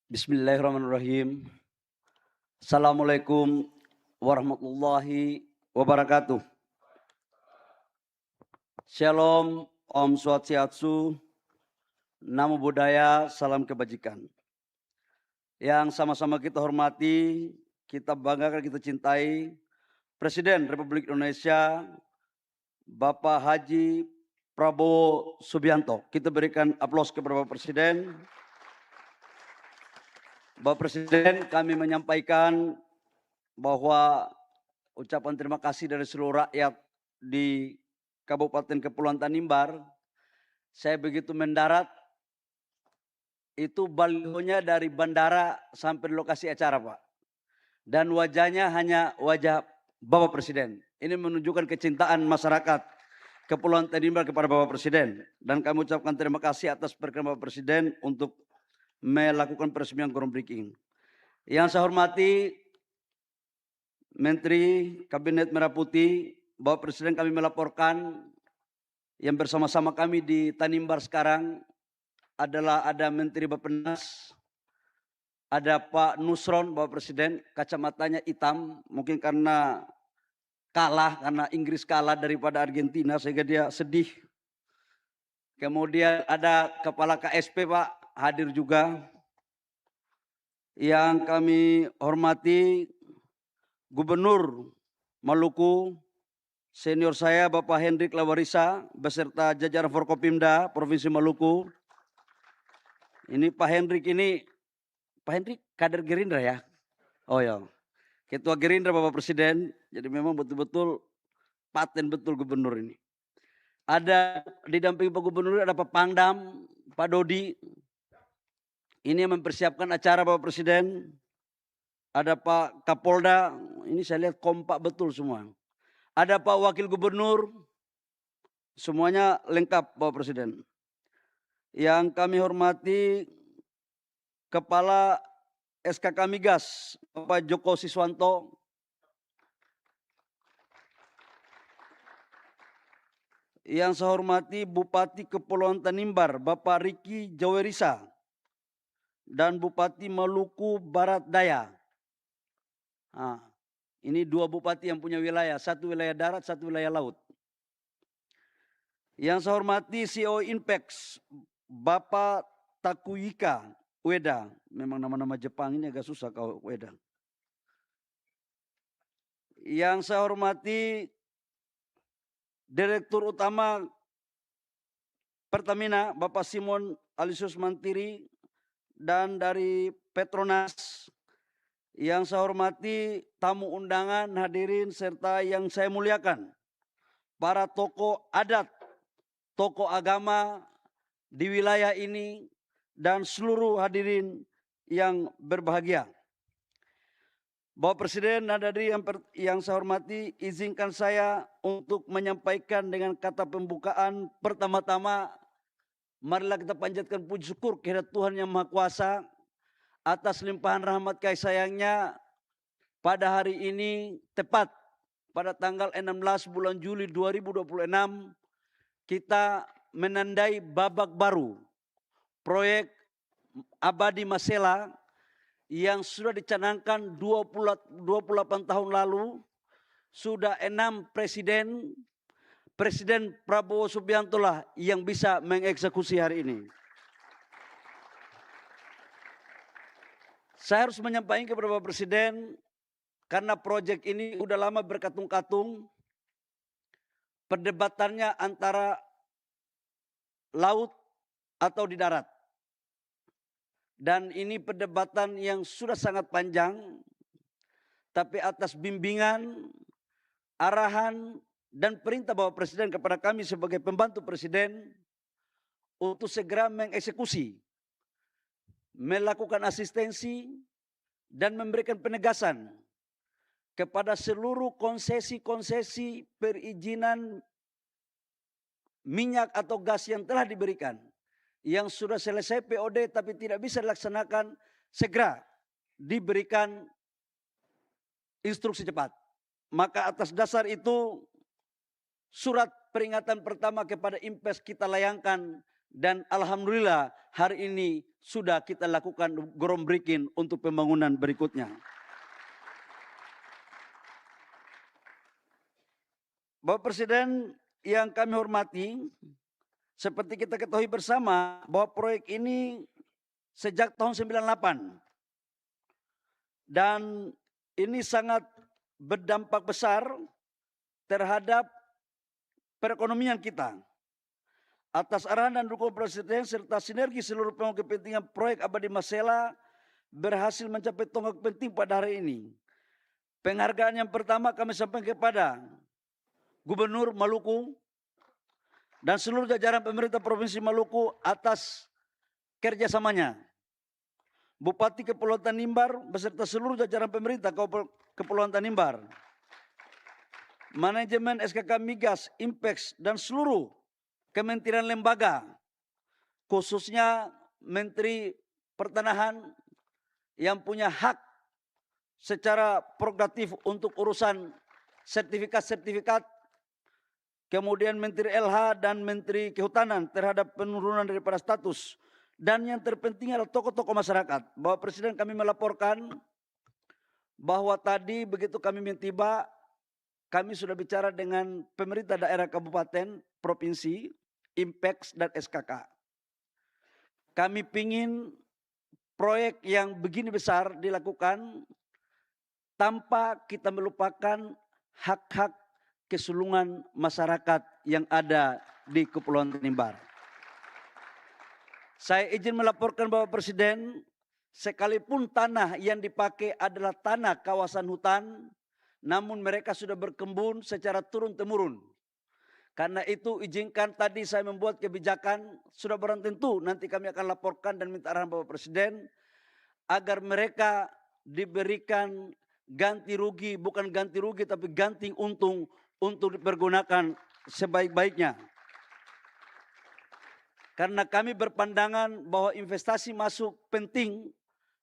Bismillahirrahmanirrahim. Assalamualaikum warahmatullahi wabarakatuh. Shalom, Om Swastiastu, Namo Buddhaya, salam kebajikan. Yang sama-sama kita hormati, kita banggakan, kita cintai Presiden Republik Indonesia, Bapak Haji Prabowo Subianto. Kita berikan aplaus kepada Bapak Presiden. Bapak Presiden, kami menyampaikan bahwa ucapan terima kasih dari seluruh rakyat di Kabupaten Kepulauan Tanimbar. Saya begitu mendarat, itu balihonya dari bandara sampai lokasi acara, Pak. Dan wajahnya hanya wajah Bapak Presiden. Ini menunjukkan kecintaan masyarakat Kepulauan Tanimbar kepada Bapak Presiden. Dan kami ucapkan terima kasih atas perkenan Bapak Presiden untuk melakukan peresmian groundbreaking. Yang saya hormati Menteri Kabinet Merah Putih, Bapak Presiden, kami melaporkan yang bersama-sama kami di Tanimbar sekarang adalah ada Menteri Bappenas, ada Pak Nusron, Bapak Presiden, kacamatanya hitam, mungkin karena Inggris kalah daripada Argentina sehingga dia sedih. Kemudian ada Kepala KSP Pak hadir juga. Yang kami hormati Gubernur Maluku, senior saya Bapak Hendrik Lawarisa beserta jajaran Forkopimda Provinsi Maluku. Ini Pak Hendrik kader Gerindra ya? Oh ya, Ketua Gerindra Bapak Presiden, jadi memang betul-betul paten betul gubernur ini. Ada didampingi Pak Gubernur, ada Pak Pangdam, Pak Dodi. Ini yang mempersiapkan acara Bapak Presiden. Ada Pak Kapolda, ini saya lihat kompak betul semua. Ada Pak Wakil Gubernur, semuanya lengkap Bapak Presiden. Yang kami hormati Kepala SKK Migas, Bapak Joko Siswanto. Yang saya hormati Bupati Kepulauan Tanimbar, Bapak Riki Jawerisa. Dan Bupati Maluku Barat Daya. Nah, ini dua bupati yang punya wilayah, satu wilayah darat, satu wilayah laut. Yang saya hormati CEO Inpex, Bapak Takuyika Ueda. Memang nama-nama Jepang ini agak susah kalau Ueda. Yang saya hormati Direktur Utama Pertamina, Bapak Simon Alisius Mantiri, dan dari Petronas. Yang saya hormati tamu undangan, hadirin, serta yang saya muliakan, para tokoh adat, tokoh agama di wilayah ini, dan seluruh hadirin yang berbahagia. Bapak Presiden dan hadirin yang saya hormati, izinkan saya untuk menyampaikan dengan kata pembukaan. Pertama-tama, marilah kita panjatkan puji syukur kehadirat Tuhan Yang Maha Kuasa atas limpahan rahmat kasih sayangnya pada hari ini, tepat pada tanggal 16 bulan Juli 2026, kita menandai babak baru proyek Abadi Masela yang sudah dicanangkan 28 tahun lalu. Sudah 6 Presiden Prabowo Subianto lah yang bisa mengeksekusi hari ini. Saya harus menyampaikan kepada Bapak Presiden, karena proyek ini udah lama berkatung-katung, perdebatannya antara laut atau di darat. Dan ini perdebatan yang sudah sangat panjang, tapi atas bimbingan, arahan, dan perintah Bapak Presiden kepada kami sebagai pembantu Presiden untuk segera mengeksekusi, melakukan asistensi, dan memberikan penegasan kepada seluruh konsesi-konsesi perizinan minyak atau gas yang telah diberikan, yang sudah selesai POD tapi tidak bisa dilaksanakan, segera diberikan instruksi cepat. Maka atas dasar itu, surat peringatan pertama kepada Impes kita layangkan, dan alhamdulillah hari ini sudah kita lakukan groundbreaking untuk pembangunan berikutnya. Bapak Presiden yang kami hormati, seperti kita ketahui bersama bahwa proyek ini sejak tahun 98 dan ini sangat berdampak besar terhadap perekonomian kita. Atas arahan dan dukungan Presiden serta sinergi seluruh pemangku kepentingan, proyek Abadi Masela berhasil mencapai tonggak penting pada hari ini. Penghargaan yang pertama kami sampaikan kepada Gubernur Maluku dan seluruh jajaran pemerintah Provinsi Maluku atas kerjasamanya. Bupati Kepulauan Tanimbar beserta seluruh jajaran pemerintah Kepulauan Tanimbar, manajemen SKK Migas, Impex, dan seluruh kementerian lembaga, khususnya Menteri Pertanahan yang punya hak secara prerogatif untuk urusan sertifikat-sertifikat, kemudian Menteri LH dan Menteri Kehutanan terhadap penurunan daripada status, dan yang terpenting adalah tokoh-tokoh masyarakat. Bapak Presiden, kami melaporkan bahwa tadi begitu kami tiba, kami sudah bicara dengan pemerintah daerah kabupaten, provinsi, Impex, dan SKK. Kami ingin proyek yang begini besar dilakukan tanpa kita melupakan hak-hak keseluruhan masyarakat yang ada di Kepulauan Tanimbar. Saya izin melaporkan Bapak Presiden, sekalipun tanah yang dipakai adalah tanah kawasan hutan, namun mereka sudah berkebun secara turun-temurun. Karena itu izinkan tadi saya membuat kebijakan, sudah barang tentu nanti kami akan laporkan dan minta arahan Bapak Presiden, agar mereka diberikan ganti rugi, bukan ganti rugi tapi ganti untung untuk dipergunakan sebaik-baiknya. Karena kami berpandangan bahwa investasi masuk penting,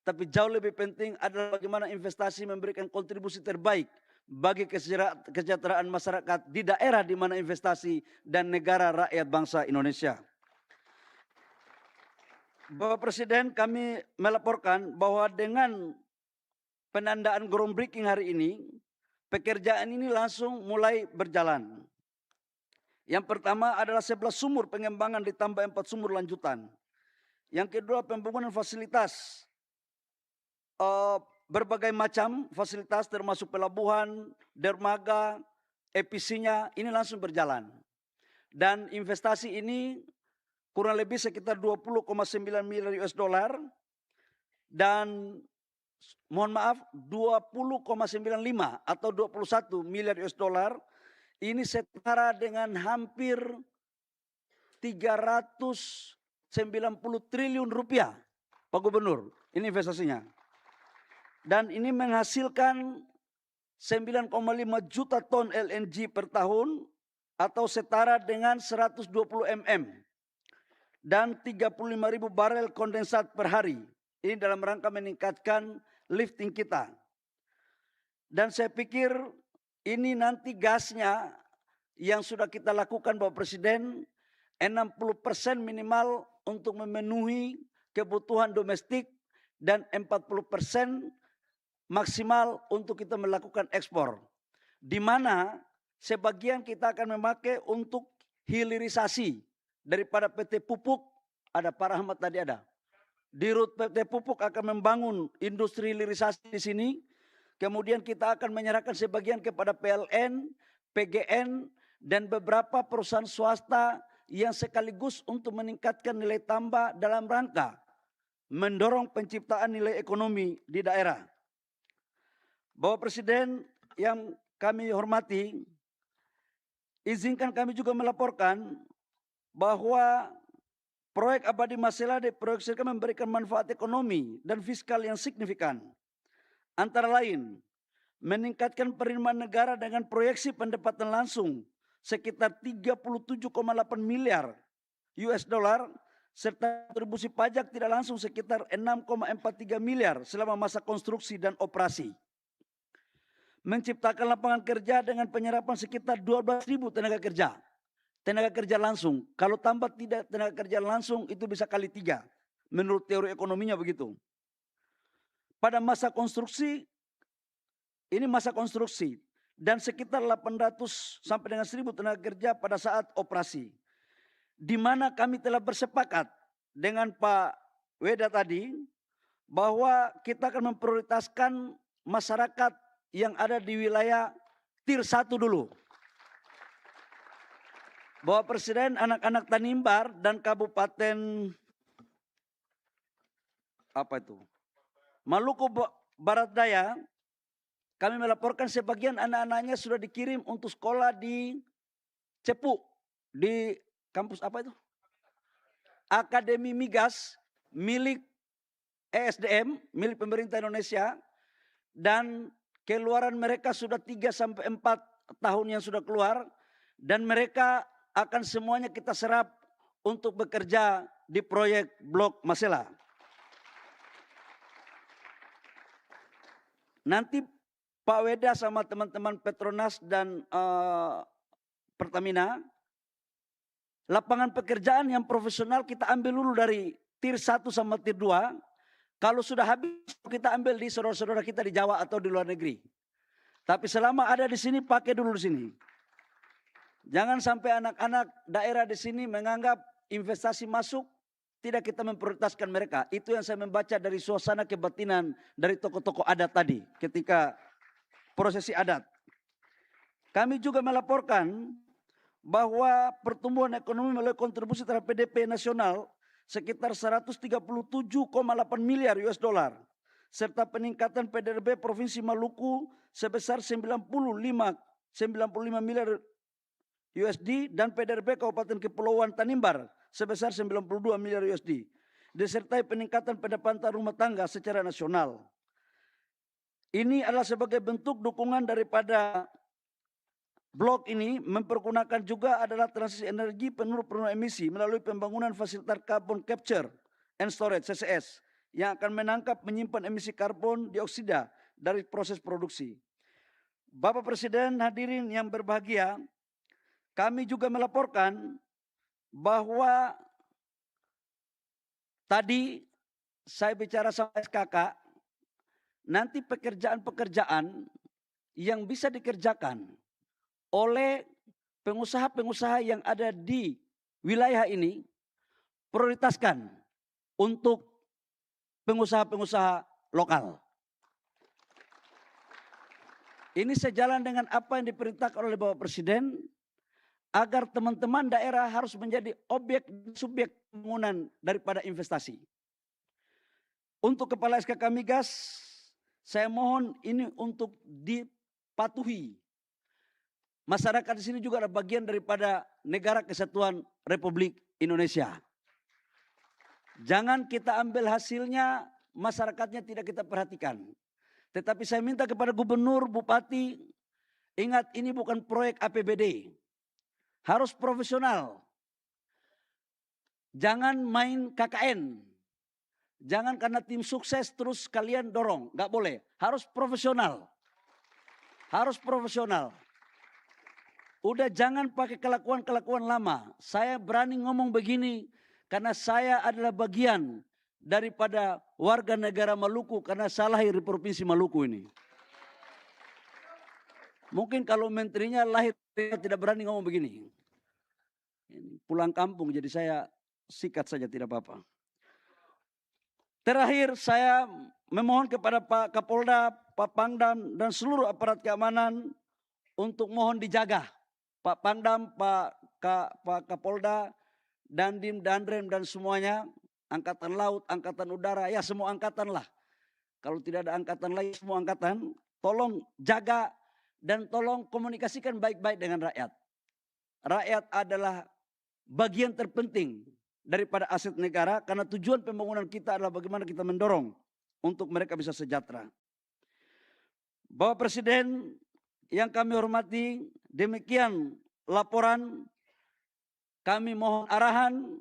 tapi jauh lebih penting adalah bagaimana investasi memberikan kontribusi terbaik bagi kesejahteraan masyarakat di daerah di mana investasi dan negara rakyat bangsa Indonesia. Bapak Presiden, kami melaporkan bahwa dengan penandaan groundbreaking hari ini, pekerjaan ini langsung mulai berjalan. Yang pertama adalah 11 sumur pengembangan ditambah 4 sumur lanjutan. Yang kedua, pembangunan fasilitas, berbagai macam fasilitas termasuk pelabuhan, dermaga, EPC-nya ini langsung berjalan. Dan investasi ini kurang lebih sekitar 20,9 miliar US dollar dan mohon maaf 20,95 atau 21 miliar US dollar. Ini setara dengan hampir 390 triliun rupiah, Pak Gubernur. Ini investasinya. Dan ini menghasilkan 9,5 juta ton LNG per tahun atau setara dengan 120 mm. Dan 35.000 barel kondensat per hari. Ini dalam rangka meningkatkan lifting kita. Dan saya pikir ini nanti gasnya yang sudah kita lakukan Bapak Presiden, 60% minimal untuk memenuhi kebutuhan domestik dan 40% maksimal untuk kita melakukan ekspor. Di mana sebagian kita akan memakai untuk hilirisasi daripada PT Pupuk, ada Pak Rahmat tadi ada. Di rut PT Pupuk akan membangun industri hilirisasi di sini. Kemudian kita akan menyerahkan sebagian kepada PLN, PGN, dan beberapa perusahaan swasta yang sekaligus untuk meningkatkan nilai tambah dalam rangka mendorong penciptaan nilai ekonomi di daerah. Bapak Presiden yang kami hormati, izinkan kami juga melaporkan bahwa proyek Abadi Masela diproyeksikan memberikan manfaat ekonomi dan fiskal yang signifikan. Antara lain, meningkatkan penerimaan negara dengan proyeksi pendapatan langsung sekitar 37,8 miliar US dollar serta kontribusi pajak tidak langsung sekitar 6,43 miliar selama masa konstruksi dan operasi. Menciptakan lapangan kerja dengan penyerapan sekitar 12.000 tenaga kerja. Tenaga kerja langsung, kalau tambah tidak tenaga kerja langsung itu bisa kali 3. menurut teori ekonominya begitu. Pada masa konstruksi, ini masa konstruksi, dan sekitar 800 sampai dengan 1000 tenaga kerja pada saat operasi. Di mana kami telah bersepakat dengan Pak Weda tadi, bahwa kita akan memprioritaskan masyarakat yang ada di wilayah Tier 1 dulu. Bapak Presiden, anak-anak Tanimbar dan Kabupaten Maluku Barat Daya, kami melaporkan sebagian anak-anaknya sudah dikirim untuk sekolah di Cepu, di kampus Akademi Migas milik ESDM, milik pemerintah Indonesia, dan keluaran mereka sudah 3 sampai 4 tahun yang sudah keluar, dan mereka akan semuanya kita serap untuk bekerja di proyek Blok Masela. Nanti Pak Weda sama teman-teman Petronas dan Pertamina, lapangan pekerjaan yang profesional kita ambil dulu dari Tier 1 sama Tier 2. Kalau sudah habis kita ambil di saudara-saudara kita di Jawa atau di luar negeri. Tapi selama ada di sini pakai dulu di sini. Jangan sampai anak-anak daerah di sini menganggap investasi masuk, tidak kita memprioritaskan mereka. Itu yang saya membaca dari suasana kebatinan dari tokoh-tokoh adat tadi ketika prosesi adat. Kami juga melaporkan bahwa pertumbuhan ekonomi melalui kontribusi terhadap PDB nasional sekitar 137,8 miliar US dollar, serta peningkatan PDB Provinsi Maluku sebesar 95 miliar USD dan PDB Kabupaten Kepulauan Tanimbar sebesar 92 miliar USD, disertai peningkatan pendapatan rumah tangga secara nasional. Ini adalah sebagai bentuk dukungan daripada blok ini mempergunakan juga adalah transisi energi penurunan emisi melalui pembangunan fasilitas carbon capture and storage CCS yang akan menangkap menyimpan emisi karbon dioksida dari proses produksi. Bapak Presiden, hadirin yang berbahagia, kami juga melaporkan bahwa tadi saya bicara sama SKK, nanti pekerjaan-pekerjaan yang bisa dikerjakan oleh pengusaha-pengusaha yang ada di wilayah ini prioritaskan untuk pengusaha-pengusaha lokal. Ini sejalan dengan apa yang diperintahkan oleh Bapak Presiden, agar teman-teman daerah harus menjadi objek subjek pembangunan daripada investasi. Untuk Kepala SKK Migas, saya mohon ini untuk dipatuhi. Masyarakat di sini juga ada bagian daripada Negara Kesatuan Republik Indonesia. Jangan kita ambil hasilnya, masyarakatnya tidak kita perhatikan. Tetapi saya minta kepada gubernur, bupati, ingat ini bukan proyek APBD. Harus profesional. Jangan main KKN. Jangan karena tim sukses terus kalian dorong. Nggak boleh. Harus profesional. Harus profesional. Udah jangan pakai kelakuan-kelakuan lama. Saya berani ngomong begini karena saya adalah bagian daripada warga negara Maluku karena saya lahir di Provinsi Maluku ini. Mungkin kalau menterinya lahir tidak berani ngomong begini. Pulang kampung jadi saya sikat saja tidak apa-apa. Terakhir saya memohon kepada Pak Kapolda, Pak Pangdam dan seluruh aparat keamanan untuk mohon dijaga. Pak Pangdam, Pak Kapolda, Dandim, Dandrem dan semuanya, Angkatan Laut, Angkatan Udara, ya semua angkatan lah. Kalau tidak ada angkatan lain, semua angkatan, tolong jaga dan tolong komunikasikan baik-baik dengan rakyat. Rakyat adalah bagian terpenting daripada aset negara karena tujuan pembangunan kita adalah bagaimana kita mendorong untuk mereka bisa sejahtera. Bapak Presiden yang kami hormati, demikian laporan. Kami mohon arahan,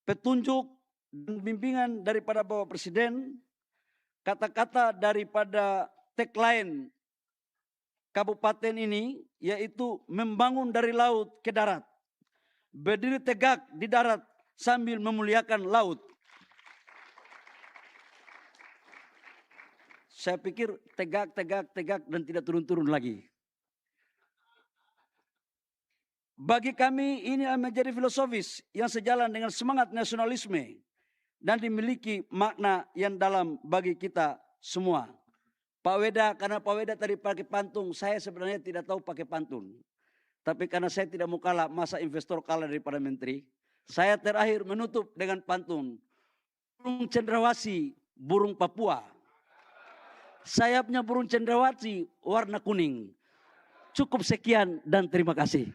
petunjuk dan bimbingan daripada Bapak Presiden. Kata-kata daripada tagline kabupaten ini yaitu membangun dari laut ke darat. Berdiri tegak di darat sambil memuliakan laut. Saya pikir tegak, tegak, tegak dan tidak turun-turun lagi. Bagi kami ini menjadi filosofis yang sejalan dengan semangat nasionalisme dan dimiliki makna yang dalam bagi kita semua. Pak Weda, karena Pak Weda tadi pakai pantun, saya sebenarnya tidak tahu pakai pantun. Tapi karena saya tidak mau kalah, masa investor kalah daripada menteri, saya terakhir menutup dengan pantun. Burung cendrawasih, burung Papua. Sayapnya burung cendrawasih warna kuning. Cukup sekian dan terima kasih.